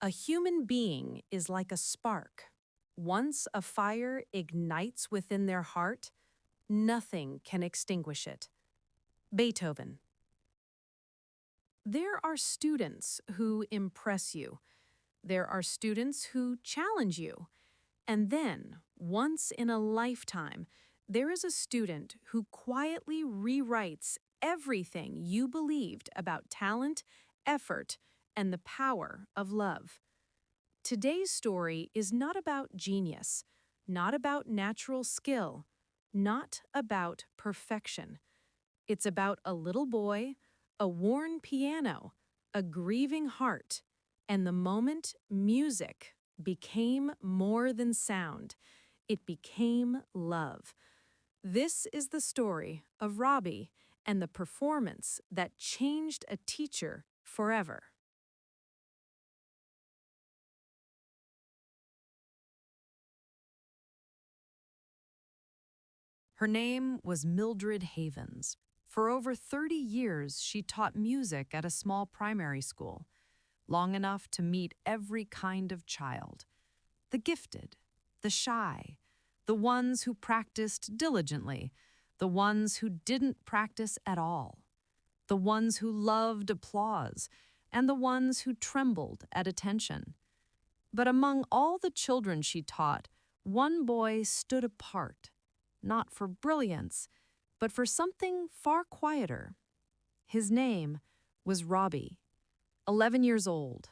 A human being is like a spark. Once a fire ignites within their heart, nothing can extinguish it. Beethoven. There are students who impress you. There are students who challenge you. And then, once in a lifetime, there is a student who quietly rewrites everything you believed about talent, effort, and the power of love. Today's story is not about genius, not about natural skill, not about perfection. It's about a little boy, a worn piano, a grieving heart, and the moment music became more than sound, it became love. This is the story of Robby and the performance that changed a teacher forever. Her name was Mildred Havens. For over 30 years, she taught music at a small primary school, long enough to meet every kind of child. The gifted, the shy, the ones who practiced diligently, the ones who didn't practice at all, the ones who loved applause, and the ones who trembled at attention. But among all the children she taught, one boy stood apart, not for brilliance, but for something far quieter. His name was Robby. 11 years old,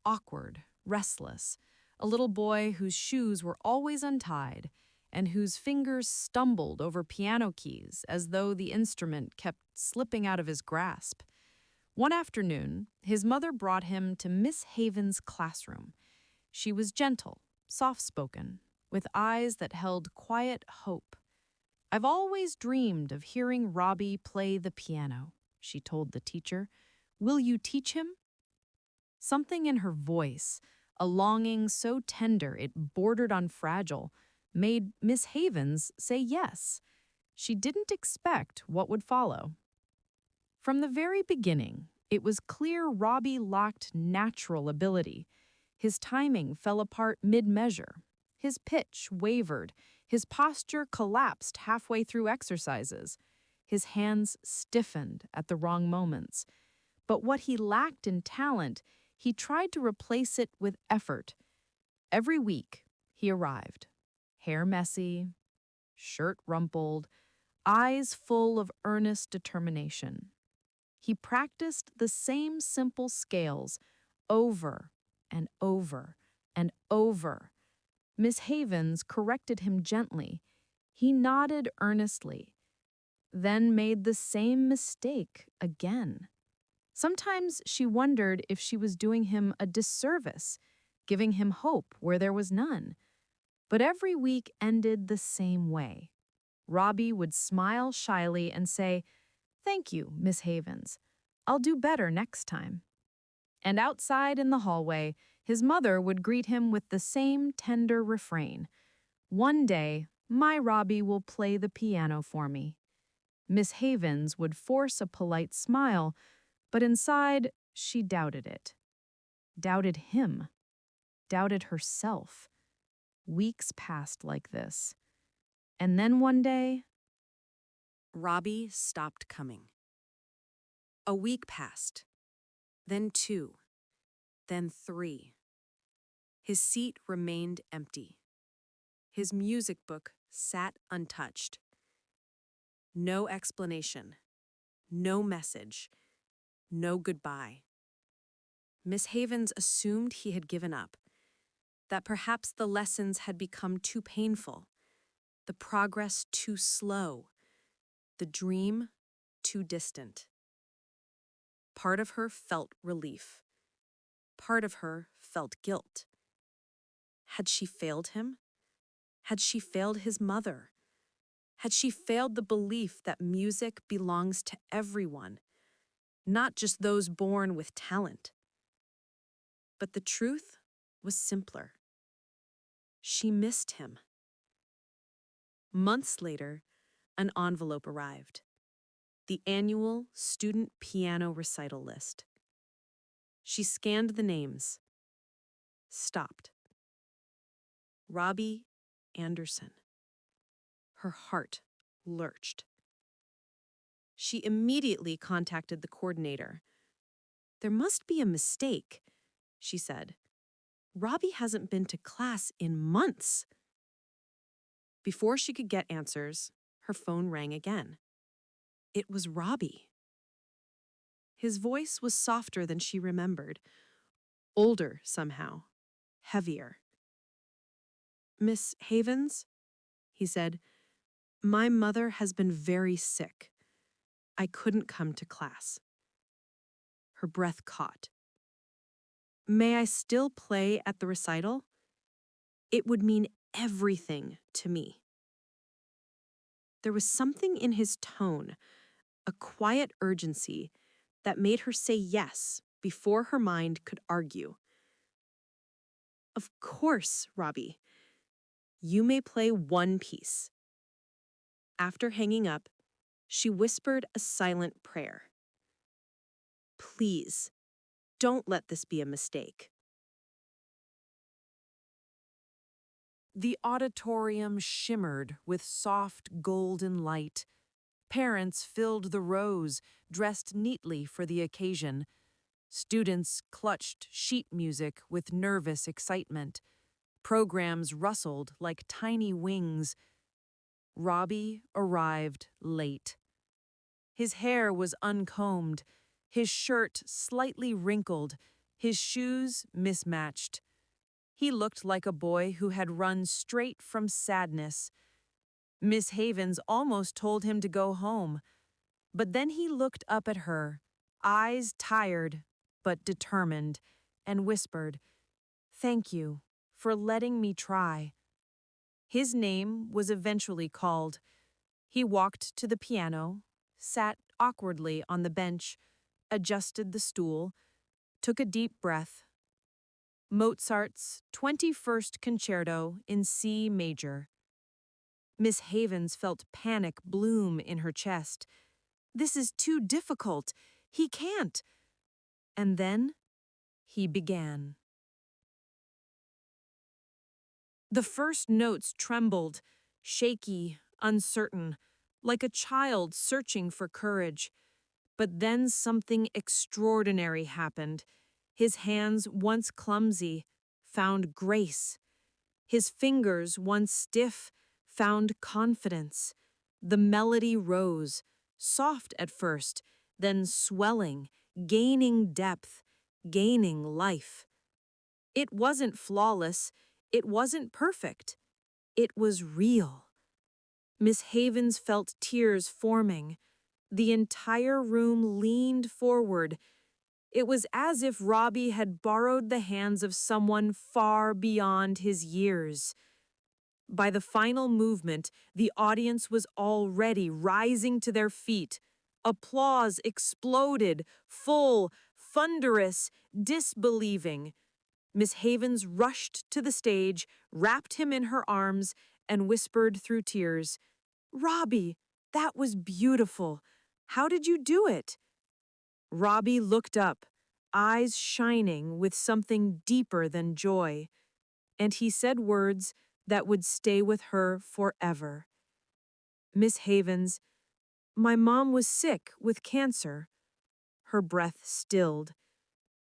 awkward, restless, a little boy whose shoes were always untied and whose fingers stumbled over piano keys as though the instrument kept slipping out of his grasp. One afternoon, his mother brought him to Miss Haven's classroom. She was gentle, soft-spoken, with eyes that held quiet hope. "I've always dreamed of hearing Robby play the piano," she told the teacher. "Will you teach him?" Something in her voice, a longing so tender it bordered on fragile, made Miss Havens say yes. She didn't expect what would follow. From the very beginning, it was clear Robby lacked natural ability. His timing fell apart mid-measure. His pitch wavered. His posture collapsed halfway through exercises. His hands stiffened at the wrong moments. But what he lacked in talent, he tried to replace it with effort. Every week, he arrived. Hair messy, shirt rumpled, eyes full of earnest determination. He practiced the same simple scales over and over and over. Miss Havens corrected him gently. He nodded earnestly, then made the same mistake again. Sometimes she wondered if she was doing him a disservice, giving him hope where there was none. But every week ended the same way. Robby would smile shyly and say, "Thank you, Miss Havens. I'll do better next time." And outside in the hallway, his mother would greet him with the same tender refrain, "One day, my Robby will play the piano for me." Miss Havens would force a polite smile, but inside, she doubted it. Doubted him. Doubted herself. Weeks passed like this. And then one day, Robby stopped coming. A week passed, then 2, then 3. His seat remained empty. His music book sat untouched. No explanation, no message, no goodbye. Miss Havens assumed he had given up, that perhaps the lessons had become too painful, the progress too slow, the dream too distant. Part of her felt relief. Part of her felt guilt. Had she failed him? Had she failed his mother? Had she failed the belief that music belongs to everyone, not just those born with talent? But the truth was simpler. She missed him. Months later, an envelope arrived. The annual student piano recital list. She scanned the names. stopped. Robby Anderson. Her heart lurched. She immediately contacted the coordinator. "There must be a mistake," she said. "Robby hasn't been to class in months." Before she could get answers, her phone rang again. It was Robby. His voice was softer than she remembered, older somehow, heavier. "Miss Havens," he said, "my mother has been very sick. I couldn't come to class." Her breath caught. "May I still play at the recital? It would mean everything to me." There was something in his tone, a quiet urgency, that made her say yes before her mind could argue. "Of course, Robby. You may play one piece." After hanging up, she whispered a silent prayer. "Please, don't let this be a mistake." The auditorium shimmered with soft golden light. Parents filled the rows, dressed neatly for the occasion. Students clutched sheet music with nervous excitement. Programs rustled like tiny wings. Robby arrived late. His hair was uncombed, his shirt slightly wrinkled, his shoes mismatched. He looked like a boy who had run straight from sadness. Miss Havens almost told him to go home, but then he looked up at her, eyes tired but determined, and whispered, "Thank you for letting me try." His name was eventually called. He walked to the piano, sat awkwardly on the bench, adjusted the stool, took a deep breath. Mozart's 21st Concerto in C major. Miss Havens felt panic bloom in her chest. "This is too difficult. He can't." And then he began. The first notes trembled, shaky, uncertain, like a child searching for courage. But then something extraordinary happened. His hands, once clumsy, found grace. His fingers, once stiff, found confidence. The melody rose, soft at first, then swelling, gaining depth, gaining life. It wasn't flawless, it wasn't perfect. It was real. Miss Havens felt tears forming. The entire room leaned forward. It was as if Robby had borrowed the hands of someone far beyond his years. By the final movement, the audience was already rising to their feet. Applause exploded, full, thunderous, disbelieving. Miss Havens rushed to the stage, wrapped him in her arms, and whispered through tears, "Robby, that was beautiful. How did you do it?" Robby looked up, eyes shining with something deeper than joy, and he said words that would stay with her forever. "Miss Havens, my mom was sick with cancer." Her breath stilled.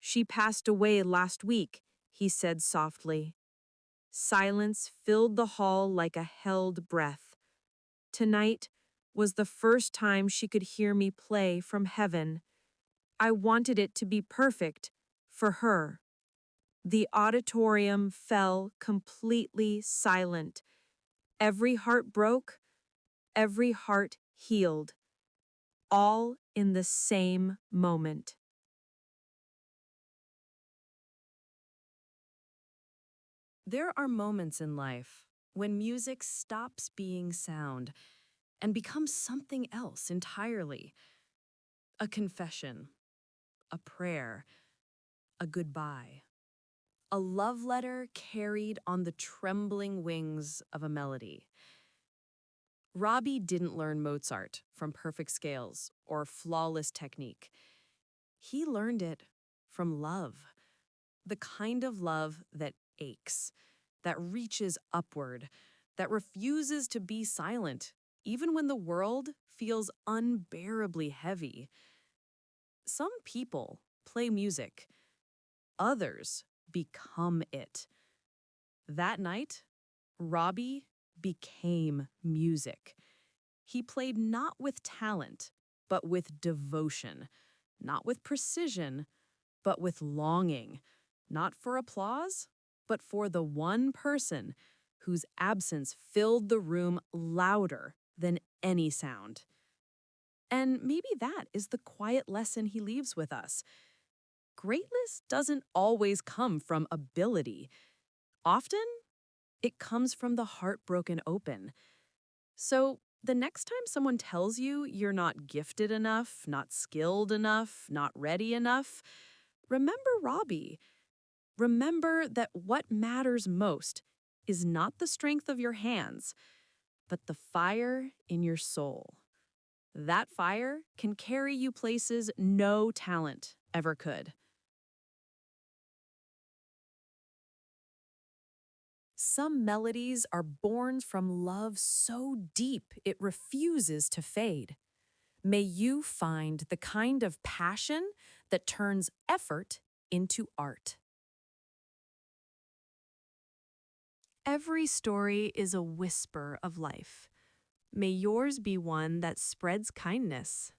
"She passed away last week," he said softly. Silence filled the hall like a held breath. Tonight was the first time she could hear me play from heaven. I wanted it to be perfect for her. The auditorium fell completely silent. Every heart broke, every heart healed, all in the same moment. There are moments in life when music stops being sound and becomes something else entirely. A confession, a prayer, a goodbye. A love letter carried on the trembling wings of a melody. Robby didn't learn Mozart from perfect scales or flawless technique. He learned it from love, The kind of love that aches, that reaches upward, that refuses to be silent, even when the world feels unbearably heavy. Some people play music, others become it. That night, Robby became music. He played not with talent, but with devotion, not with precision, but with longing, not for applause, but for the one person whose absence filled the room louder than any sound. And maybe that is the quiet lesson he leaves with us. Greatness doesn't always come from ability. Often, it comes from the heart broken open. So, the next time someone tells you you're not gifted enough, not skilled enough, not ready enough, remember Robby. Remember that what matters most is not the strength of your hands, but the fire in your soul. That fire can carry you places no talent ever could. Some melodies are born from love so deep it refuses to fade. May you find the kind of passion that turns effort into art. Every story is a whisper of life. May yours be one that spreads kindness,